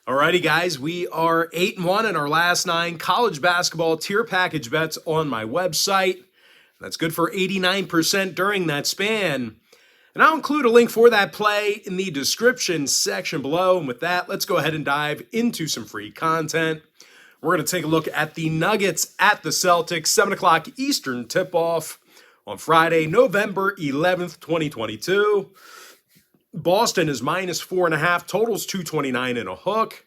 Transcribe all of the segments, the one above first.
Alrighty, guys, we are 8-1 in our last 9 college basketball tier package bets on my website. That's good for 89% during that span. And I'll include a link for that play in the description section below. And with that, let's go ahead and dive into some free content. We're going to take a look at the Nuggets at the Celtics, 7 o'clock Eastern tip-off on Friday, November 11th, 2022. Boston is minus 4.5, totals 229 and a hook.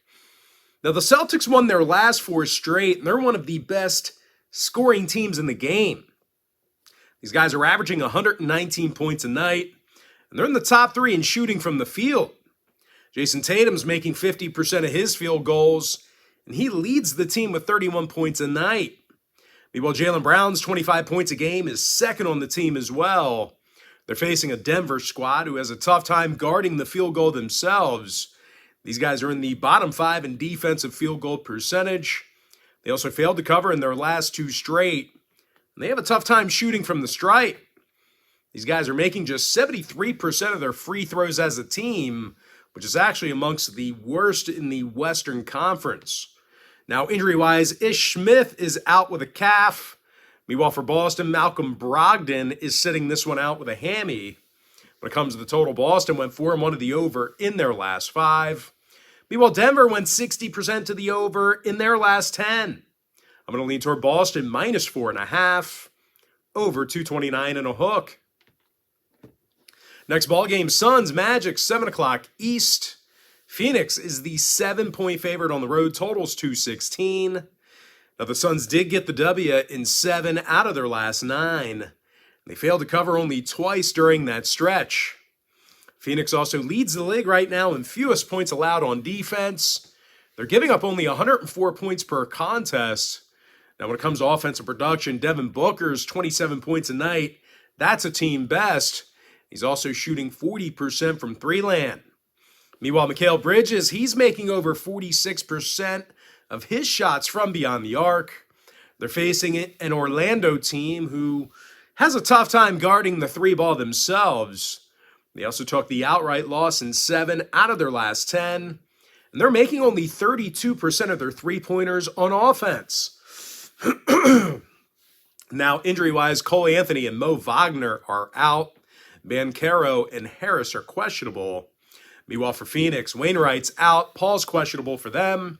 Now, the Celtics won their last 4 straight, and they're one of the best scoring teams in the game. These guys are averaging 119 points a night, and they're in the top 3 in shooting from the field. Jason Tatum's making 50% of his field goals, and he leads the team with 31 points a night. Meanwhile, Jaylen Brown's 25 points a game is second on the team as well. They're facing a Denver squad who has a tough time guarding the field goal themselves. These guys are in the bottom 5 in defensive field goal percentage. They also failed to cover in their last 2 straight. And they have a tough time shooting from the stripe. These guys are making just 73% of their free throws as a team, which is actually amongst the worst in the Western Conference. Now, injury-wise, Ish Smith is out with a calf. Meanwhile, for Boston, Malcolm Brogdon is sitting this one out with a hammy. When it comes to the total, Boston went 4-1 to the over in their last 5. Meanwhile, Denver went 60% to the over in their last 10. I'm going to lean toward Boston minus 4.5, over 229 and a hook. Next ball game, Suns Magic, 7 o'clock East. Phoenix is the 7-point favorite on the road, totals 216. Now, the Suns did get the W in 7 out of their last 9. They failed to cover only twice during that stretch. Phoenix also leads the league right now in fewest points allowed on defense. They're giving up only 104 points per contest. Now, when it comes to offensive production, Devin Booker's 27 points a night. That's a team best. He's also shooting 40% from three-land. Meanwhile, Mikal Bridges, he's making over 46% of his shots from beyond the arc. They're facing an Orlando team who has a tough time guarding the 3-ball themselves. They also took the outright loss in 7 out of their last 10. And they're making only 32% of their 3-pointers on offense. Now, injury-wise, Cole Anthony and Mo Wagner are out. Banchero and Harris are questionable. Meanwhile, for Phoenix, Wainwright's out. Paul's questionable for them.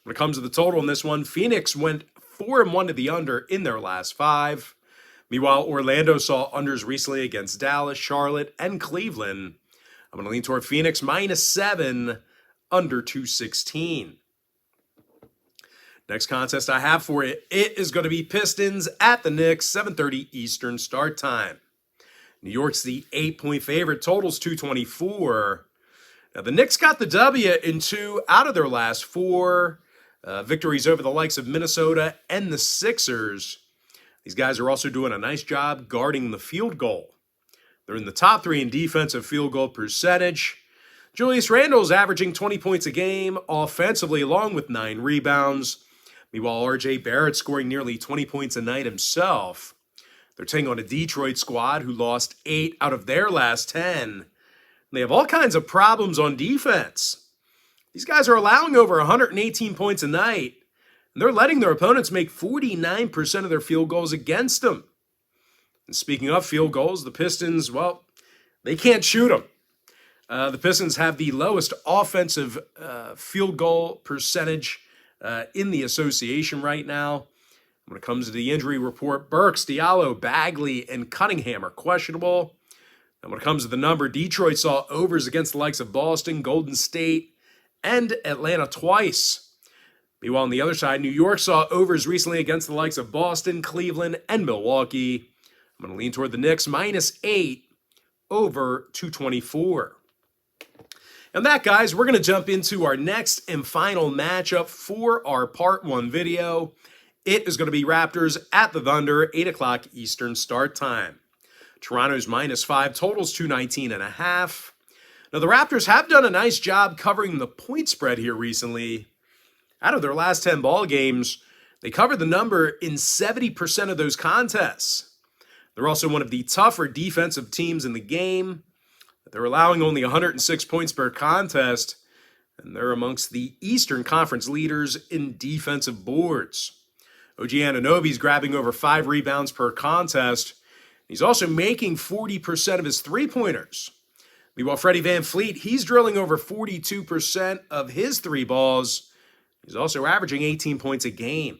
When it comes to the total in this one, Phoenix went 4-1 to the under in their last 5. Meanwhile, Orlando saw unders recently against Dallas, Charlotte, and Cleveland. I'm going to lean toward Phoenix minus 7, under 216. Next contest I have for you, it is going to be Pistons at the Knicks, 7:30 Eastern start time. New York's the 8-point favorite, totals 224. Now, the Knicks got the W in 2 out of their last 4. Victories over the likes of Minnesota and the Sixers. These guys are also doing a nice job guarding the field goal. They're in the top 3 in defensive field goal percentage. Julius Randle's averaging 20 points a game offensively, along with 9 rebounds. Meanwhile, R.J. Barrett scoring nearly 20 points a night himself. They're taking on a Detroit squad who lost 8 out of their last 10. They have all kinds of problems on defense. These guys are allowing over 118 points a night, and they're letting their opponents make 49% of their field goals against them. And speaking of field goals, the Pistons, well, they can't shoot them. The Pistons have the lowest offensive field goal percentage in the association right now. When it comes to the injury report, Burks, Diallo, Bagley, and Cunningham are questionable. And when it comes to the number, Detroit saw overs against the likes of Boston, Golden State, and Atlanta twice. Meanwhile, on the other side, New York saw overs recently against the likes of Boston, Cleveland, and Milwaukee. I'm going to lean toward the Knicks minus 8, over 224. And that, guys, we're going to jump into our next and final matchup for our Part 1 video. It is going to be Raptors at the Thunder, 8 o'clock Eastern start time. Toronto's minus 5, totals 219.5. Now, the Raptors have done a nice job covering the point spread here recently. Out of their last 10 ball games, they covered the number in 70% of those contests. They're also one of the tougher defensive teams in the game. They're allowing only 106 points per contest. and they're amongst the Eastern Conference leaders in defensive boards. OG Anunoby's grabbing over 5 rebounds per contest. He's also making 40% of his three-pointers. Meanwhile, Freddie VanVleet, he's drilling over 42% of his three balls. He's also averaging 18 points a game.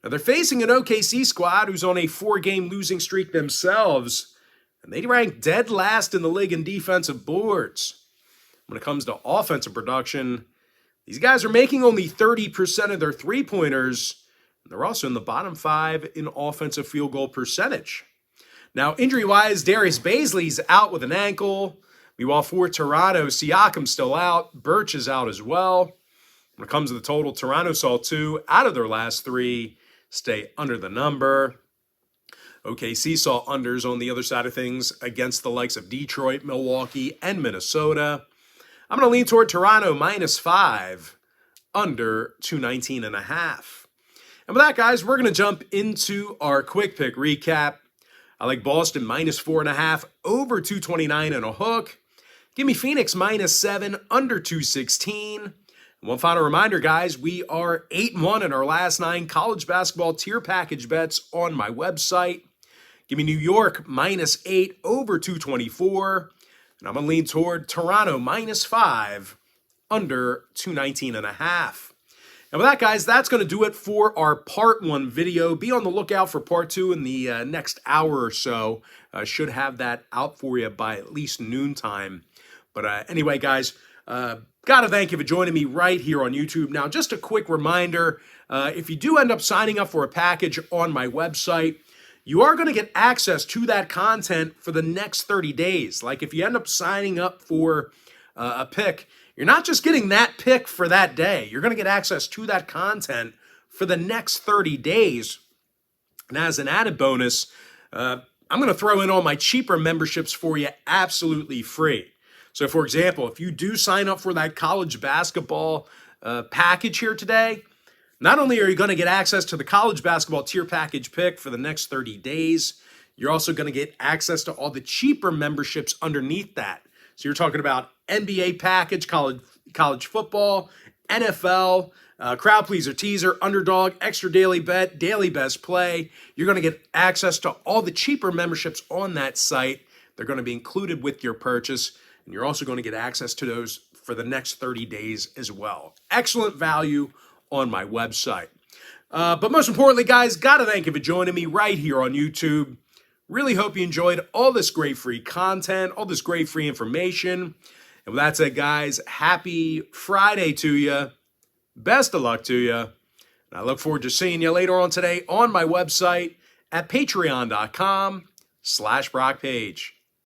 Now, they're facing an OKC squad who's on a 4-game losing streak themselves, and they rank dead last in the league in defensive boards. When it comes to offensive production, these guys are making only 30% of their three-pointers, and they're also in the bottom 5 in offensive field goal percentage. Now, injury-wise, Darius Bazley's out with an ankle. Meanwhile, for Toronto, Siakam's still out. Birch is out as well. When it comes to the total, Toronto saw 2 out of their last 3 stay under the number. OKC saw unders on the other side of things against the likes of Detroit, Milwaukee, and Minnesota. I'm going to lean toward Toronto -5, under 219.5. And with that, guys, we're going to jump into our quick pick recap. I like Boston -4.5, over 229 and a hook. Give me Phoenix -7, under 216. And one final reminder, guys, we are 8-1 in our last 9 college basketball tier package bets on my website. Give me New York -8, over 224. And I'm going to lean toward Toronto -5, under 219.5. And with that, guys, that's going to do it for our Part 1 video. Be on the lookout for Part 2 in the next hour or so. Should have that out for you by at least noontime. But anyway, guys, got to thank you for joining me right here on YouTube. Now, just a quick reminder, if you do end up signing up for a package on my website, you are going to get access to that content for the next 30 days. Like if you end up signing up for a pick, you're not just getting that pick for that day. You're going to get access to that content for the next 30 days. And as an added bonus, I'm going to throw in all my cheaper memberships for you absolutely free. So, for example, if you do sign up for that college basketball package here today, not only are you going to get access to the college basketball tier package pick for the next 30 days, you're also going to get access to all the cheaper memberships underneath that. So you're talking about NBA package, college football, NFL, crowd pleaser teaser, underdog, extra daily bet, daily best play. You're going to get access to all the cheaper memberships on that site. They're going to be included with your purchase, and you're also going to get access to those for the next 30 days as well. Excellent value on my website. But most importantly, guys, got to thank you for joining me right here on YouTube. Really hope you enjoyed all this great free content, all this great free information. And with that said, guys, happy Friday to you. Best of luck to you. And I look forward to seeing you later on today on my website at patreon.com/BrockPage.